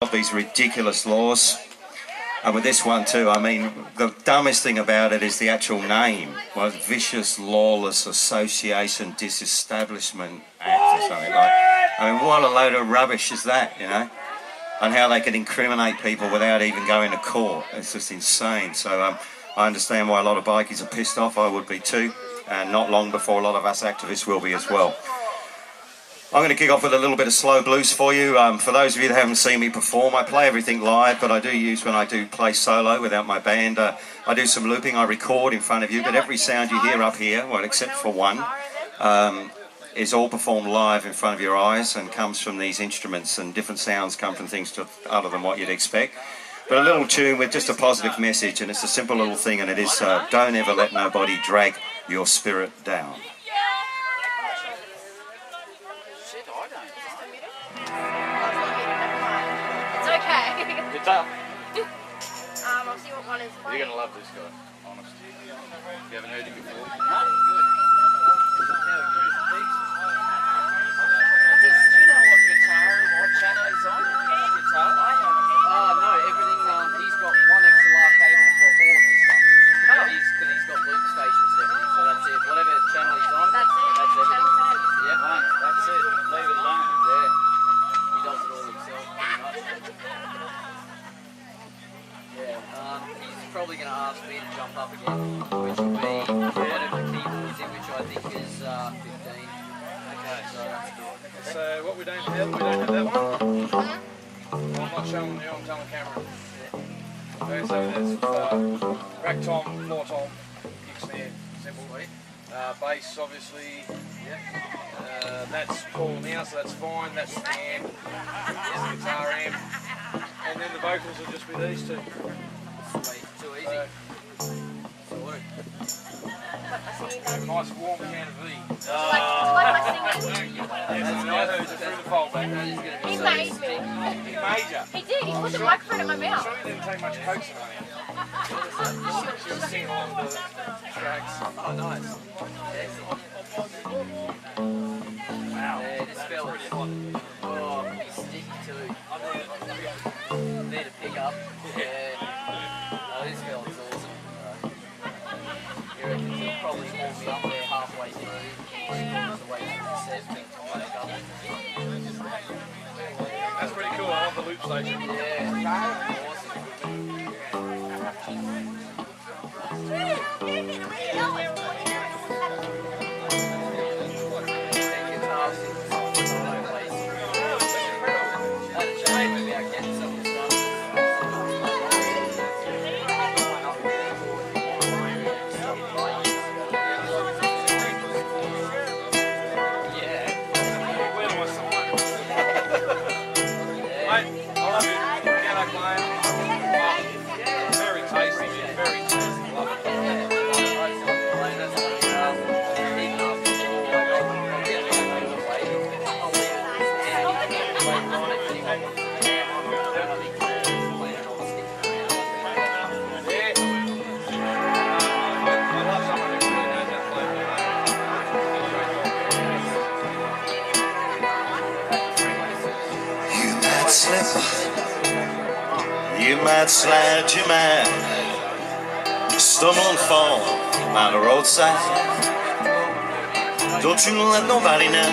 Of these ridiculous laws, and with this one too, I mean, the dumbest thing about it is the actual name. Well, Vicious Lawless Association Disestablishment Act or something like. I mean, what a load of rubbish is that, you know? And how they can incriminate people without even going to court. It's just insane. So I understand why a lot of bikies are pissed off. I would be too, and not long before a lot of us activists will be as well. I'm going to kick off with a little bit of slow blues for you. For those of you that haven't seen me perform, I play everything live, but I do use when I do play solo without my band. I do some looping, I record in front of you, but every sound you hear up here, well, except for one, is all performed live in front of your eyes and comes from these instruments, and different sounds come from things other than what you'd expect. But a little tune with just a positive message, and it's a simple little thing, and it is, don't ever let nobody drag your spirit down. I'll see what one is playing. You're going to love this guy, honest. You haven't heard him before? No, good. Do you know what guitar and what channel he's on? Guitar? Oh, no, everything, he's got one XLR cable for all of his stuff. Because he's got loop stations and everything, so that's it. Whatever channel he's on, that's everything. Yeah, that's it. Leave it alone. Yeah. He does it all himself, pretty much. He's probably going to ask me to jump up again, which will be whatever keyboards in, which I think is 15. Okay, so that's good. So what we don't have that one. I'm not showing you, I'm telling the camera. Okay, so there's rack tom, floor tom, kick snare, simple. Bass obviously, that's Paul now, so that's fine, that's the amp, there's the guitar amp, and then the vocals will just be these two. Too easy. A nice warm can of V. Like my singing? Yes, through the fold back. He made me. He made you. He did, he put the microphone in my mouth. Sure you didn't take much coaxing on him. She was singing along the tracks. Oh, nice. Wow. Yeah, this fella's hot. Oh, he's sticky too. There to pick up. Yeah. Oh, this fella's awesome. You reckon he'll probably hold me up there halfway through, 3/4 the way through the set. That's pretty cool. I love the loop station. Yeah. You might slide, you might stumble and fall by the roadside. Don't you let nobody know.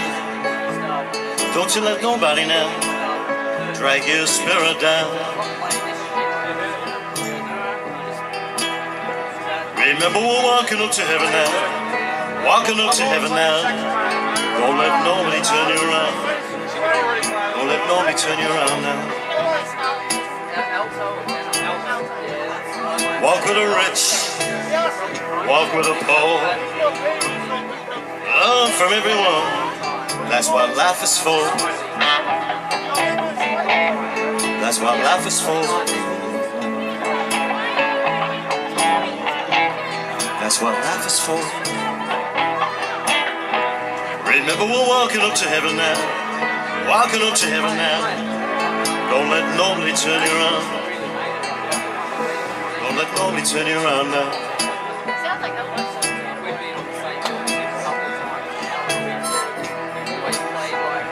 Don't you let nobody know. Drag your spirit down. Remember we're walking up to heaven now. Walking up to heaven now. Don't let nobody turn you around. Don't let nobody turn you around now. Walk with the rich, walk with the poor. Love from everyone, that's what life is for. That's what life is for. That's what life is for. Remember we're walking up to heaven now. Walking up to heaven now. Don't let nobody turn you around. Don't let nobody turn you around now. Sounds like that one. We've been on the same tour a couple of times. Always play like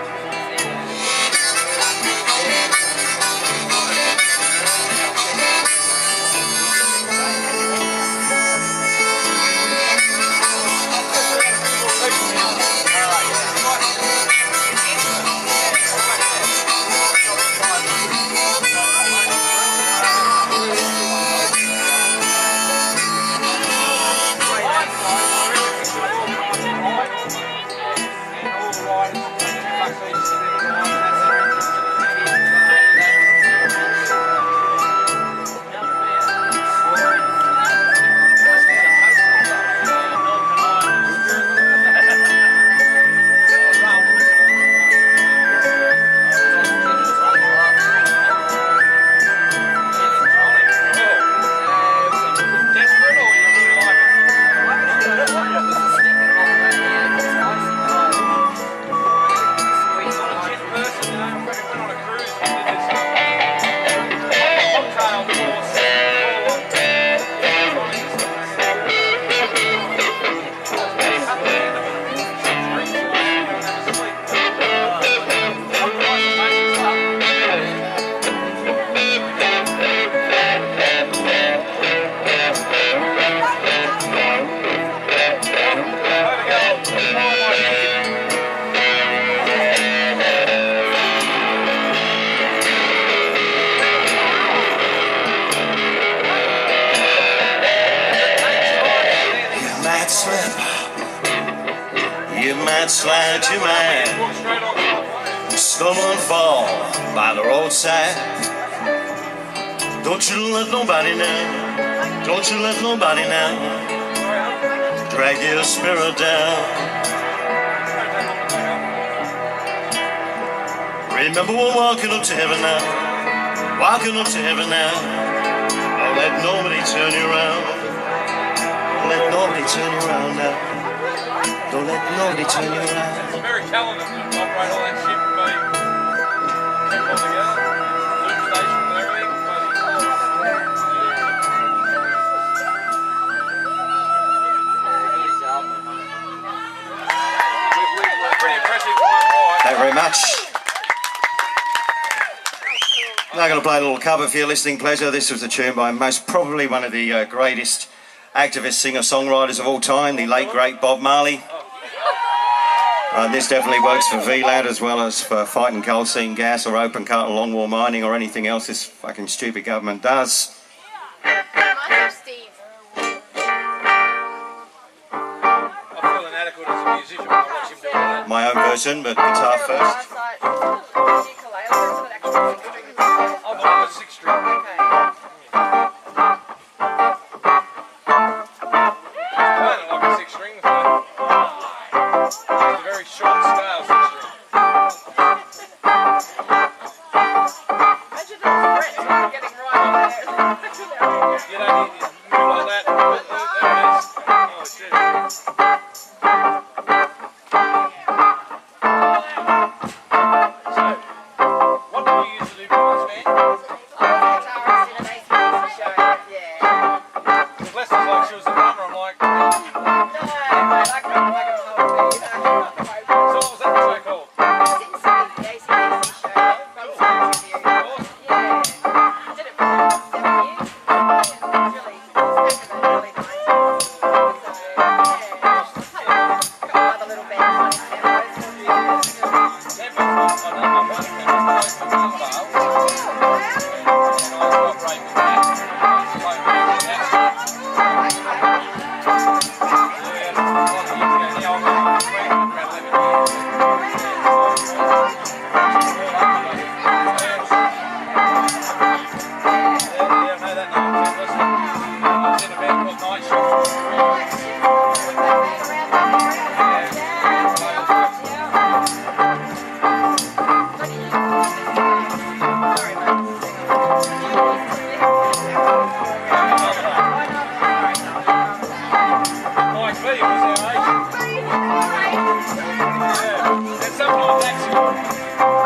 slip, you might slide, you might stumble and fall by the roadside. Don't you let nobody now, don't you let nobody now drag your spirit down. Remember we're walking up to heaven now, walking up to heaven now. Don't let nobody turn you around, don't let nobody turn you around now. Don't let nobody turn you around. It's very talented to operate all that shit and be keep all together. Loop station and everything. We're pretty impressive for one ride. Thank you very much. Now I'm going to play a little cover for your listening pleasure. This was a tune by most probably one of the greatest activist singer-songwriters of all time, the late great Bob Marley. This definitely works for VLAD as well as for fighting coal seam gas or open cut or long wall mining or anything else this fucking stupid government does. My name's Steve. I feel inadequate as a musician when I watch him do all that. My own version, but guitar first. I've got a 6 string. Playing it like a 6 string, so it's a very short scale 6 string. Imagine those frets getting right there. You know, you move like that, there it is. Oh shit. So, what do you use to do for this band? Because Lester's like she was the drummer, I'm like, so what was that show called?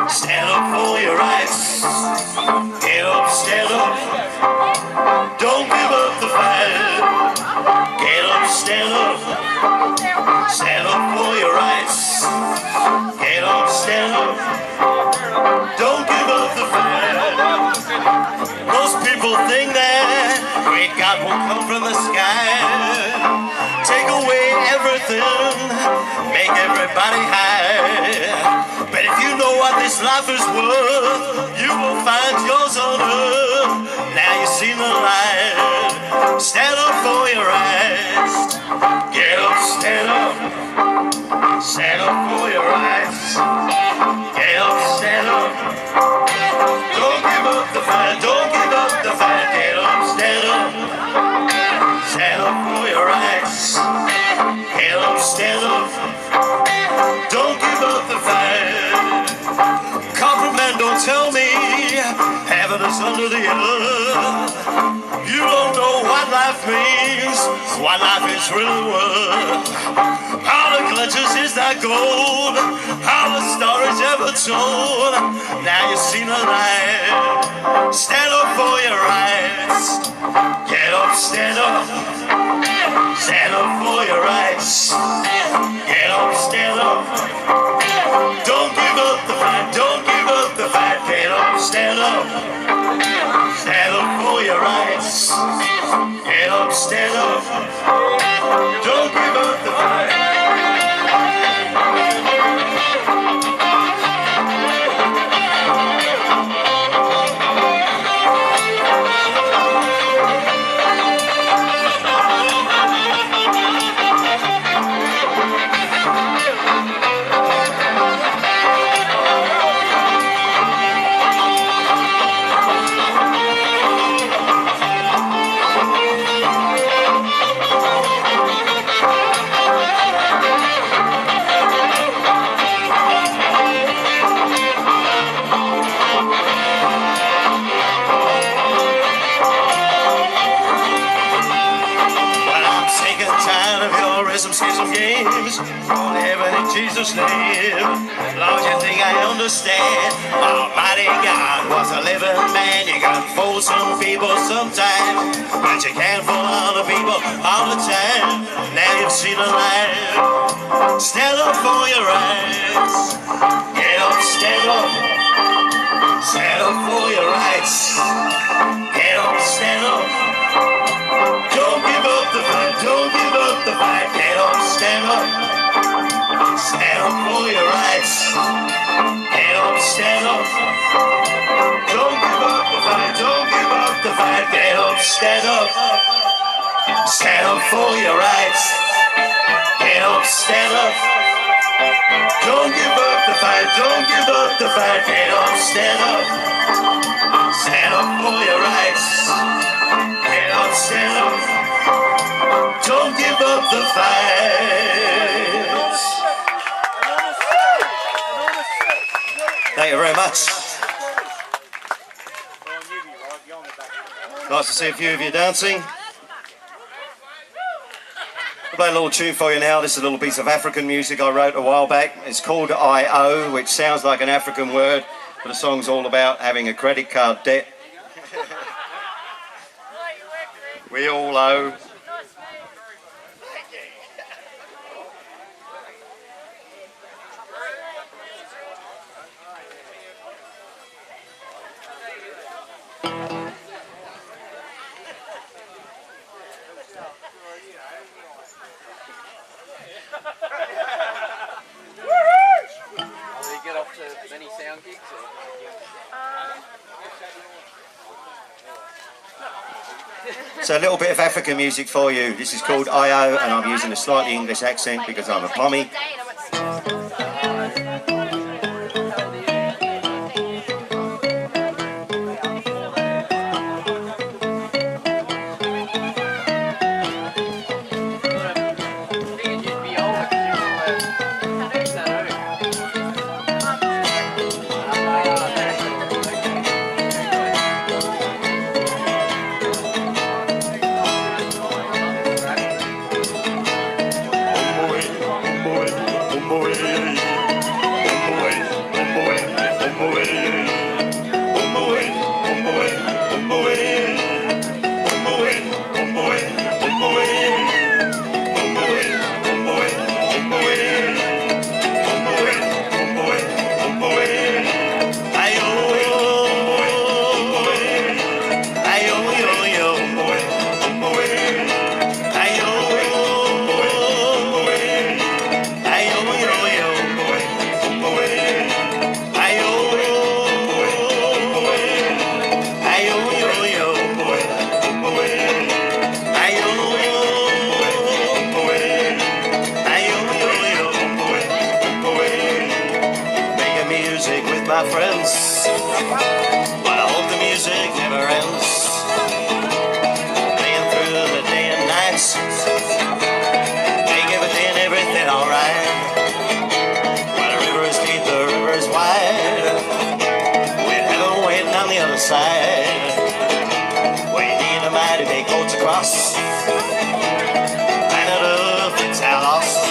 Stand up for your rights. Get up, stand up. Don't give up the fight. Get up, stand up. Stand up for your rights. Get up, stand up. Don't give up the fight. Most people think that great God will come from the sky, take away everything, make everybody high. But if you know what this life is worth, you will find yours on earth. Now you see the light. Stand up for your rights. Get up, stand up. Stand up for your rights. Get up, stand up. Don't give up the fight. Don't give up the fight. Get up, stand up. Stand up for your rights. Get up, stand up. Don't give up the fight. Compliment, don't tell me heaven is under the earth. You don't know what life means, what life is really worth. How the clutches is that gold, how the story's ever told. Now you see the light. Stand up for your rights. Get up, stand up. Stand up for your rights. Get up, stand up. Stand up for your rights. Get up, stand up. Don't give up the fight. Some games on heaven in Jesus' name. Lord, you think I understand? Almighty God was a living man. You can fool some people sometimes, but you can't fool all the people all the time. Now you've seen the light. Stand up for your rights. Get up, stand up. Stand up for your rights. Get up, stand up. Don't give up the fight, don't give up the fight. Get up, stand up. Stand up for your rights. Get up, stand up. Don't give up the fight, don't give up the fight. Get up, stand up. Stand up for your rights. Get up, stand up. Don't give up the fight, don't give up the fight. Get up, stand up. Stand up for your rights. Get up, stand up. Don't give up the fight. Thank you very much. Nice to see a few of you dancing. I'll play a little tune for you now. This is a little piece of African music I wrote a while back. It's called I owe, which sounds like an African word, but the song's all about having a credit card debt. We all owe. Do you get off to many sound gigs? So a little bit of African music for you. This is called I.O. and I'm using a slightly English accent because I'm a pommy. My friends, but I hope the music never ends. Playing through the day and nights, make everything alright. While the river is deep, the river is wide, with heaven waiting on the other side. We need a mighty big boat to cross, planet Earth, it's our loss.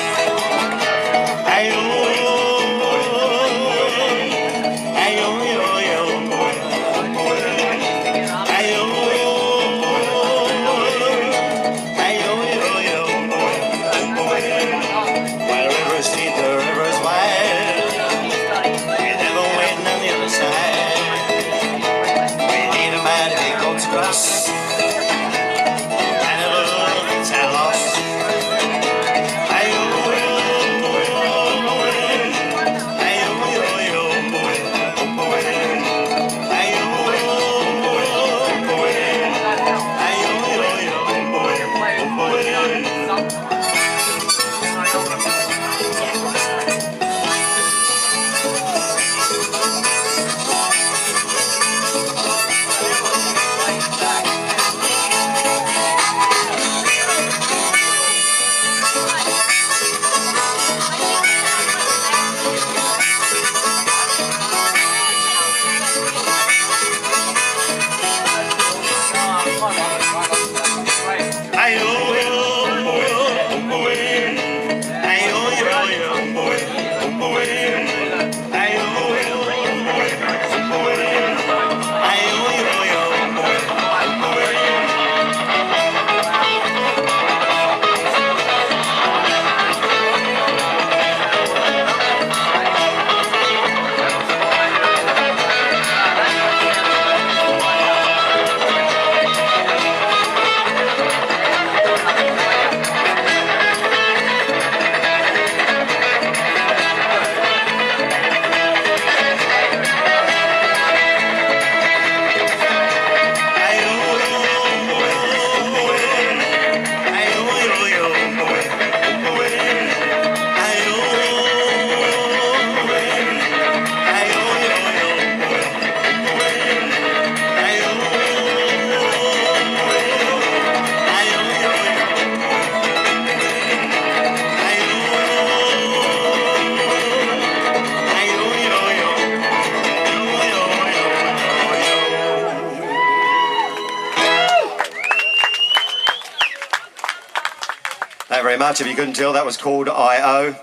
Thank you very much. If you couldn't tell, that was called I.O.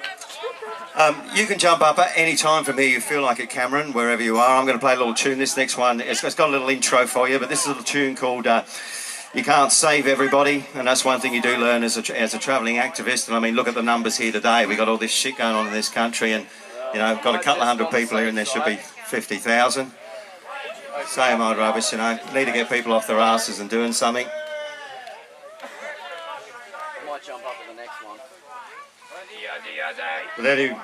You can jump up at any time from here you feel like it, Cameron, wherever you are. I'm going to play a little tune. This next one, it's got a little intro for you, but this is a little tune called You Can't Save Everybody, and that's one thing you do learn as a travelling activist. And I mean, look at the numbers here today. We've got all this shit going on in this country, and, you know, got a couple of hundred people here, and there should be 50,000. Same old rubbish, you know. Need to get people off their asses and doing something. I might jump up to the next one. But then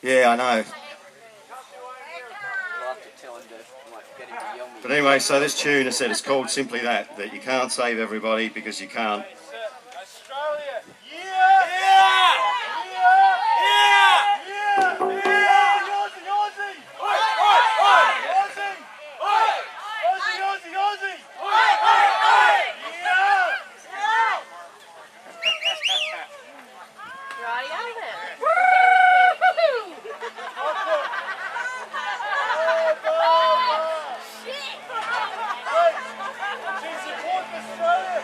yeah, I know. I'll have to tell him to, like, get him to yell me. But anyway, so this tune, I said, it's called simply that you can't save everybody because you can't. Australia! Yeah! Yeah! Yeah! Yeah! Yeah! Aussie! Aussie! Oi! Oi! Oi! Aussie! Oi! Aussie! Aussie! Aussie! Oi! Oi! Oi! Yeah! Righty-o then. She supports Australia!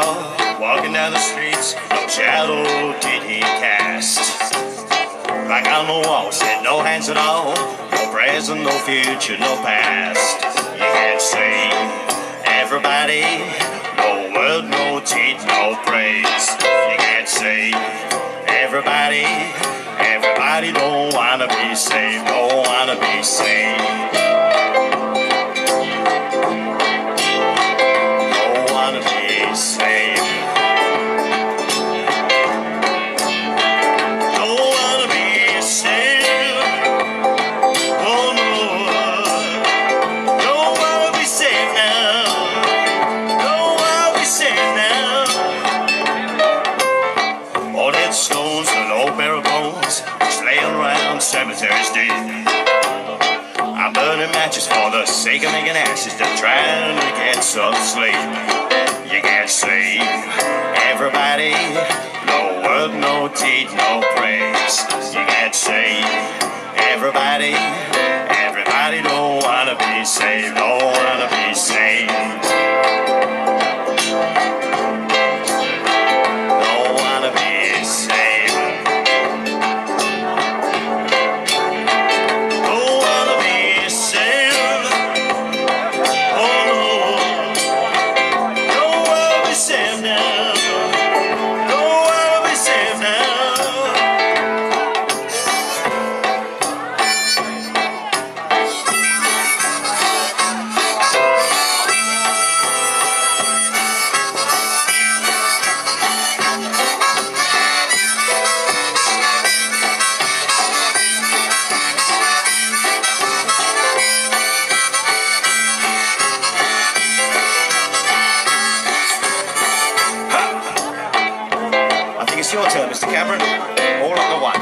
all. Walking down the streets, no shadow did he cast. Like on the wall, said no hands at all. No present, no future, no past. You can't see everybody. No word, no teeth, no praise. You can't see everybody. Everybody don't wanna be saved. Don't wanna be saved. Don't wanna be saved. Stones and old barrel bones just laying around cemeteries deep. I'm burning matches for the sake of making ashes, just trying to get some sleep. You can't see everybody, no word, no deed, no praise. You can't see everybody, everybody don't wanna be saved, don't wanna be saved. It's your turn, Mr. Cameron. All on the one.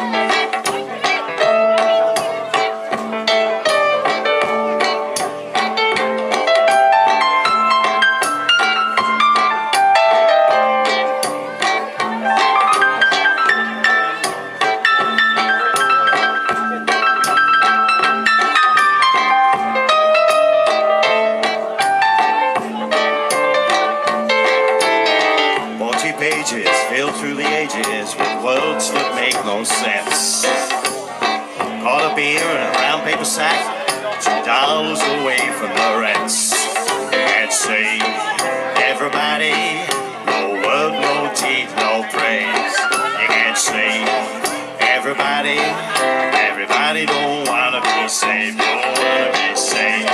Pages filled through the ages with words that make no sense. Caught a beer in a brown paper sack, $2 away from the rents. Can't see everybody, no word, no teeth, no praise. You can't see everybody, everybody don't wanna be saved, don't wanna be saved.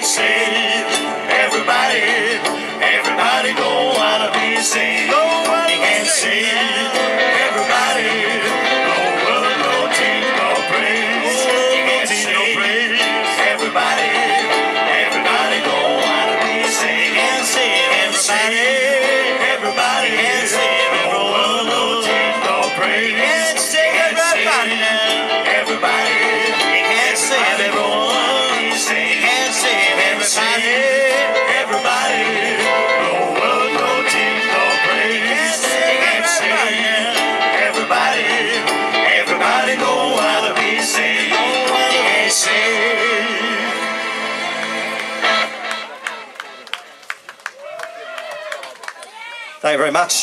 saved. Everybody, everybody don't wanna be saved. He can't save everybody. No word, no tears, no praise. He can't save everybody. Everybody don't wanna be saved. He can't save everybody. Everybody can't save everyone. No tears, no praise. He can't save everybody now. Everybody, he can't save everyone. He can't save everybody. Everybody, no word, no tears, no praise. He can't save everybody. Everybody don't wanna be saved. He can't save. Thank you very much.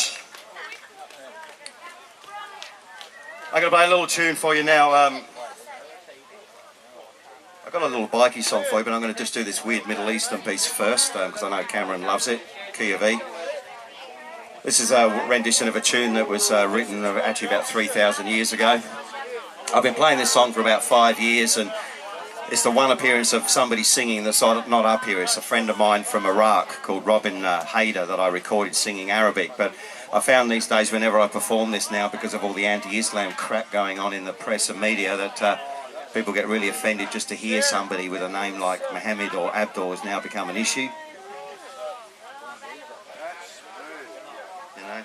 I'm going to play a little tune for you now. I've got a little bikey song for you, but I'm going to just do this weird Middle Eastern piece first, because I know Cameron loves it, Key of E. This is a rendition of a tune that was written actually about 3,000 years ago. I've been playing this song for about 5 years, and it's the one appearance of somebody singing that's not up here. It's a friend of mine from Iraq called Robin Haider that I recorded singing Arabic. But I found these days whenever I perform this now, because of all the anti-Islam crap going on in the press and media, that people get really offended just to hear somebody with a name like Mohammed or Abdul has now become an issue. You know?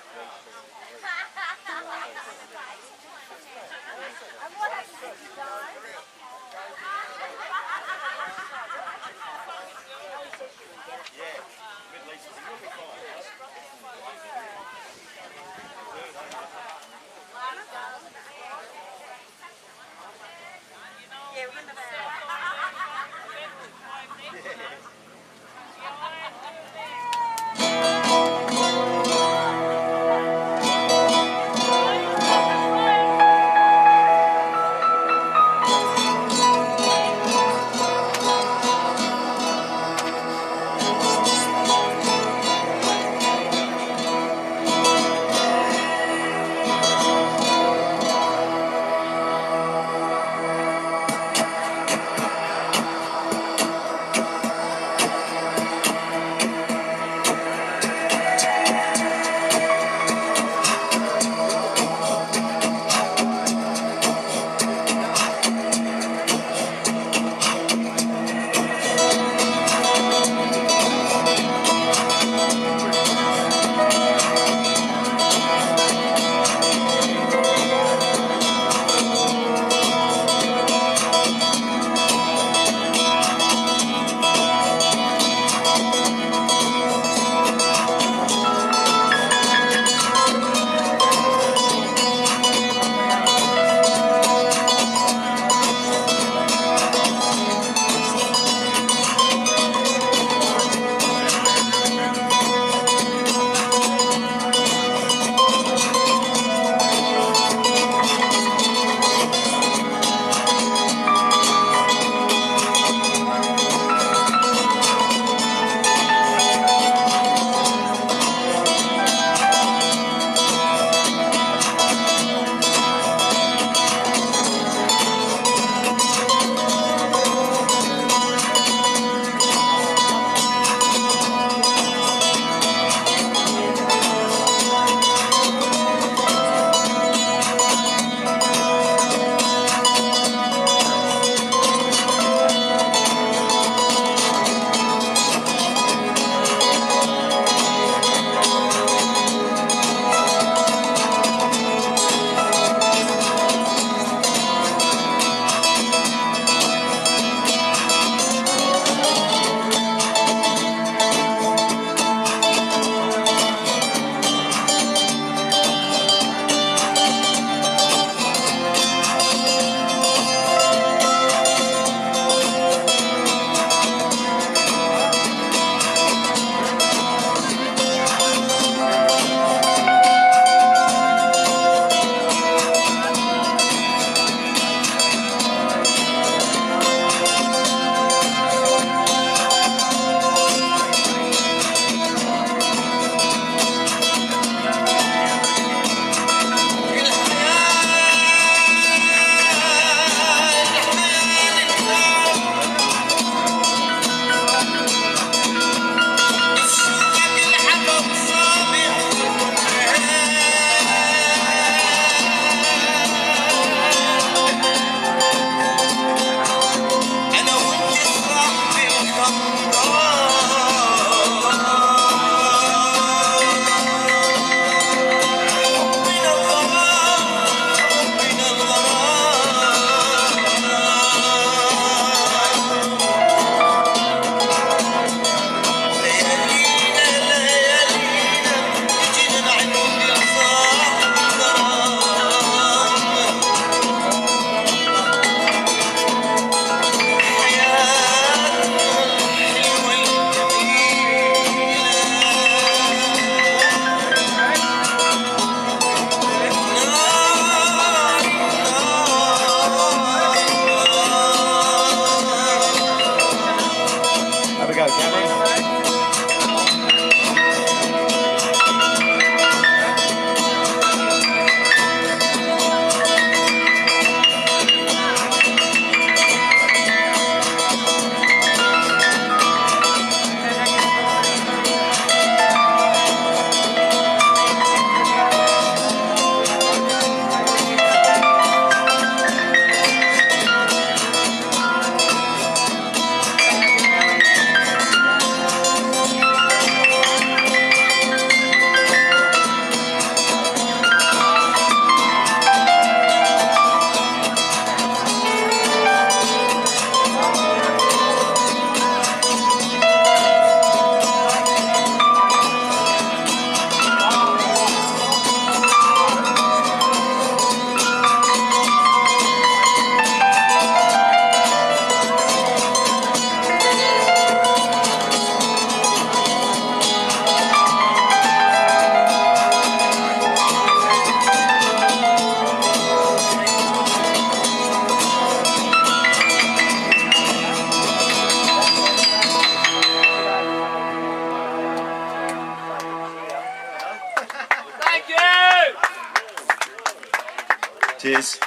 Cheers.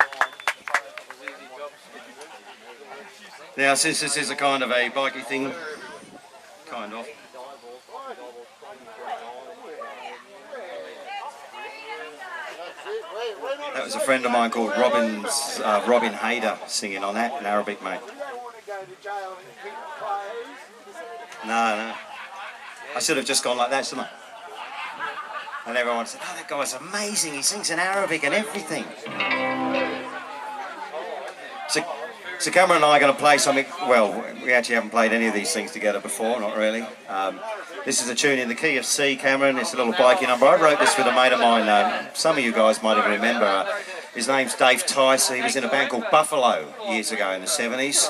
Now, since this is a kind of a bikey thing, kind of. That was a friend of mine called Robin Hayder singing on that in Arabic, mate. No. I should have just gone like that, shouldn't I? And everyone said, oh, that guy's amazing, he sings in Arabic and everything. So Cameron and I are going to play something, well, we actually haven't played any of these things together before, not really. This is a tune in the key of C, Cameron. It's a little bikey number. I wrote this with a mate of mine. Some of you guys might even remember. His name's Dave Tice. He was in a band called Buffalo years ago in the 70s.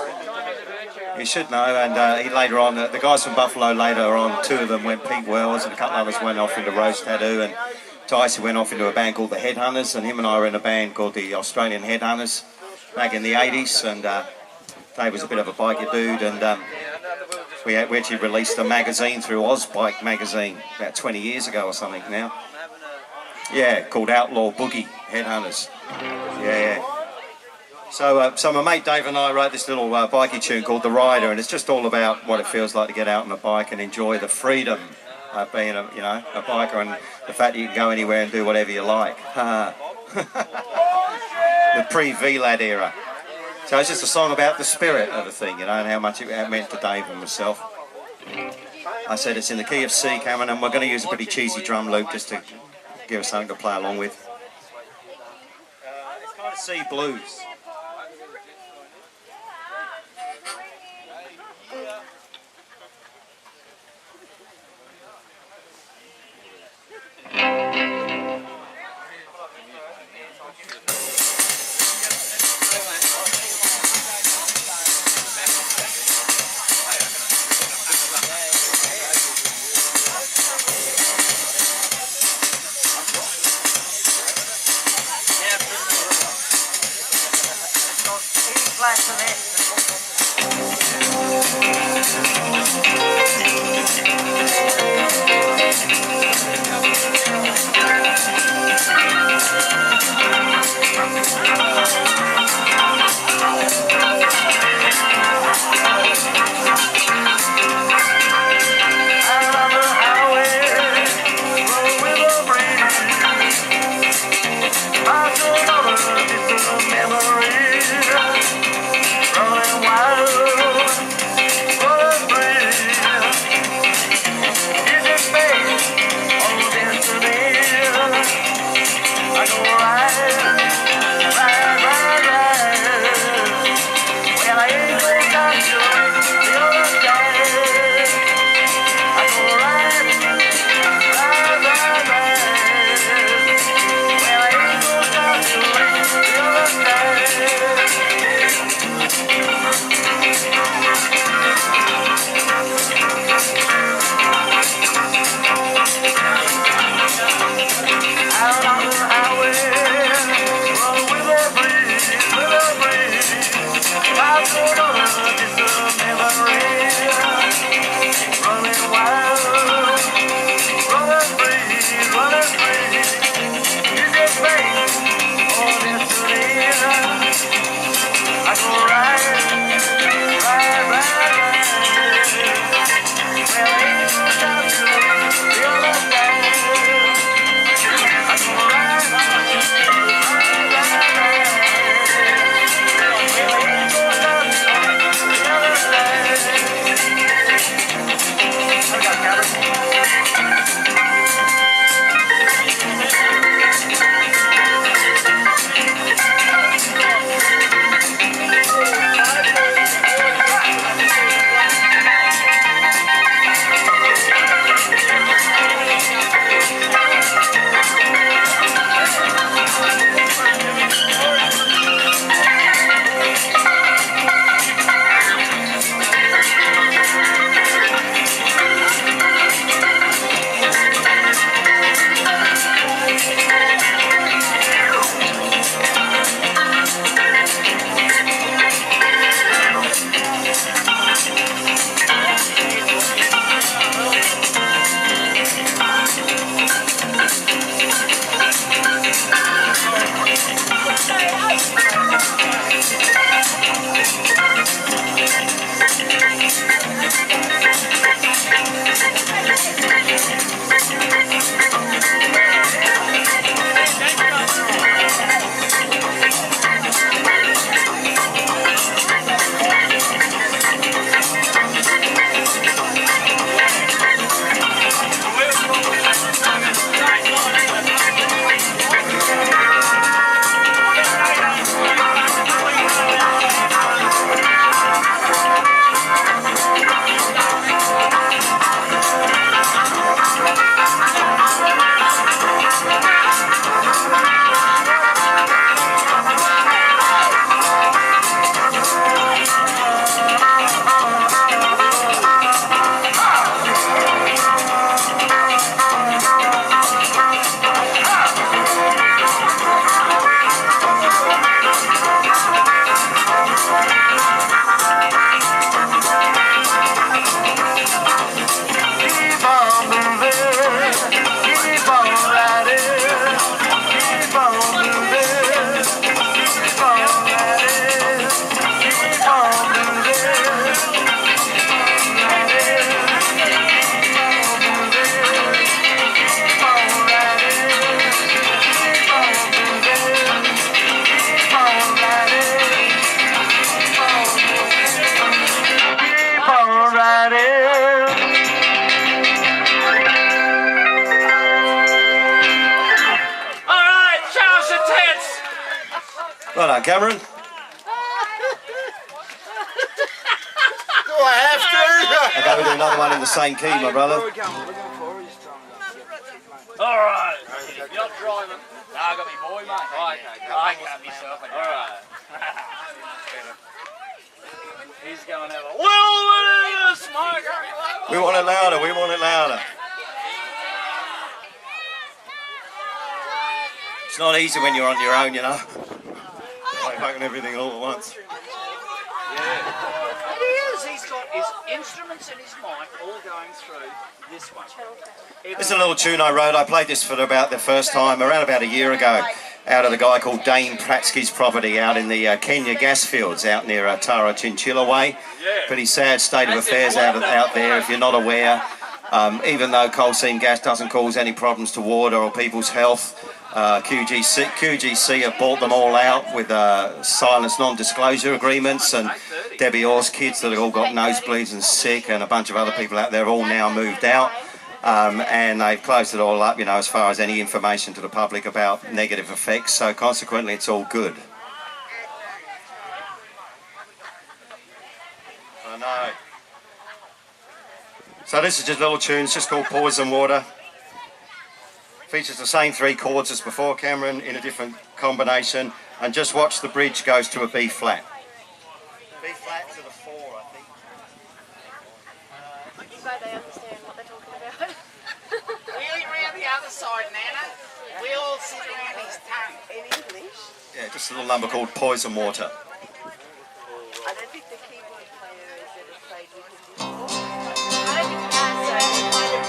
You should know. And he later on, the guys from Buffalo later on, two of them went Pete Wells and a couple of others went off into Rose Tattoo. And Tice went off into a band called the Headhunters. And him and I were in a band called the Australian Headhunters back in the 80s. And Dave was a bit of a biker dude. And we actually released a magazine through Ozbike magazine about 20 years ago or something now. Yeah, called Outlaw Boogie Headhunters. Yeah. So my mate Dave and I wrote this little bikey tune called The Rider, and it's just all about what it feels like to get out on a bike and enjoy the freedom of being a biker and the fact that you can go anywhere and do whatever you like. The pre-VLAD era. So it's just a song about the spirit of the thing, and how much it meant to Dave and myself. I said it's in the key of C, Cameron, and we're going to use a pretty cheesy drum loop just to give us something to play along with. It's kind of C blues. Well done, Cameron. Do I have to? Okay, we'll do another one in the same key, my brother. Alright. You're not driving. No, I got me boy, mate. Right, okay. I got myself. Alright. He's going to have a little bit of smoke. We want it louder, we want it louder. It's not easy when you're on your own, you know. Like fucking everything all at once. It is. He's got his instruments and his mic all going through this one. This is a little tune I wrote. I played this for about the first time around about a year ago out of the guy called Dane Pratsky's property out in the Kenya gas fields out near Tara Chinchilla Way. Pretty sad state of affairs out there if you're not aware. Even though coal seam gas doesn't cause any problems to water or people's health, QGC have bought them all out with silence non-disclosure agreements, and Debbie Orr's kids that have all got nosebleeds and sick, and a bunch of other people out there have all now moved out, and they've closed it all up, you know, as far as any information to the public about negative effects, so consequently it's all good. I know. So this is just a little tune, it's just called Poison Water. Features the same 3 chords as before, Cameron, in a different combination, and just watch the bridge goes to a B flat. B flat to the 4, I think. I'm glad they understand what they're talking about. Wheelie round the other side, Nana. We all sit around his tongue. In English? Yeah, just a little number called Poison Water. I don't think the keyboard player is at a stage we can do. I don't think you can say it.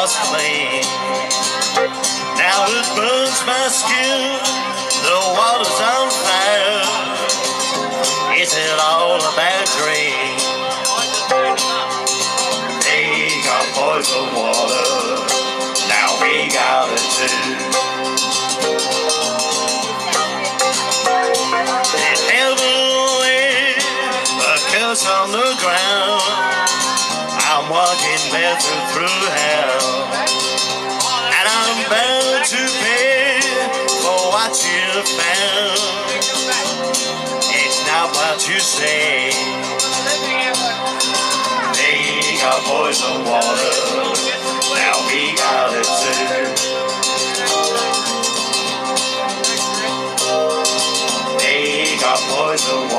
Clean. Now it burns my skin, the water's on fire. Is it all a bad dream? They got poison water, now we got it too. It heavily, a curse on the ground. I'm walking barefoot through hell, and I'm bound to pay for what you found. It's not what you say. They got poison water, now we got it too. They got poison water.